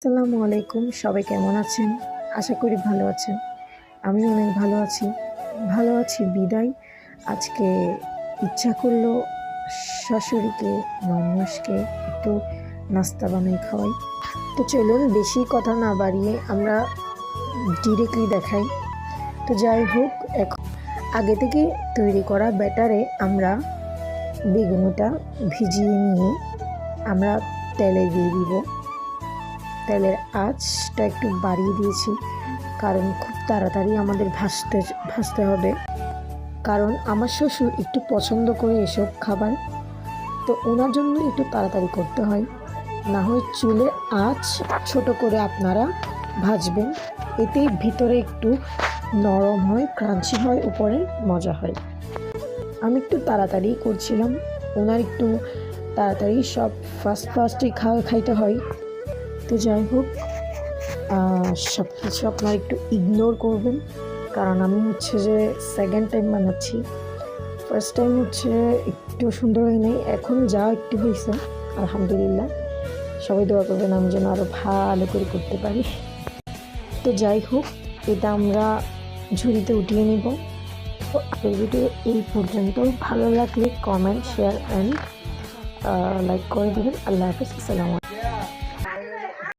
আসসালামু আলাইকুম, সবাই কেমন আছেন? আশা করি ভালো আছেন। আমি অনেক ভালো আছি বিদায় আজকে ইচ্ছা করলো শাশুড়িকে ননুসকে একটু নাস্তা বানিয়ে খাওয়াই। তো চলুন বেশি কথা না বাড়িয়ে আমরা ডিরেক্টলি দেখাই। তো যাই হোক, এখন আগে থেকে তৈরি করা ব্যাটারে আমরা বেগুনিটা ভিজিয়ে নিয়ে আমরা তেলে দিয়ে দিব। তেলের আঁচটা একটু বাড়িয়ে দিয়েছি, কারণ খুব তাড়াতাড়ি আমাদের ভাজতে হবে। কারণ আমার শ্বশুর একটু পছন্দ করে এসব খাবার, তো ওনার জন্য একটু তাড়াতাড়ি করতে হয়। না হয় চুলে আঁচ ছোট করে আপনারা ভাজবেন, এতে ভিতরে একটু নরম হয়, ক্রাঞ্চি হয়, উপরে মজা হয়। আমি একটু তাড়াতাড়ি করছিলাম, ওনার একটু তাড়াতাড়ি সব ফার্স্টে খাইতে হয়। তো যাই হোক, সব কিছু আপনারা একটু ইগনোর করবেন, কারণ আমি হচ্ছে যে সেকেন্ড টাইম বানাচ্ছি। ফার্স্ট টাইম হচ্ছে একটু সুন্দর হয় নাই, এখন যা একটু হয়েছে আলহামদুলিল্লাহ। সবাই দোয়া করবেন আমি যেন আরও ভালো করে করতে পারি। তো যাই হোক, এটা আমরা ঝুড়িতে উঠিয়ে নিব। তো আগের ভিডিও এই পর্যন্ত। ভালো লাগলে কমেন্ট, শেয়ার অ্যান্ড লাইক করে দেবেন। আল্লাহ হাফিজ, আসসালামু আলাইকুম।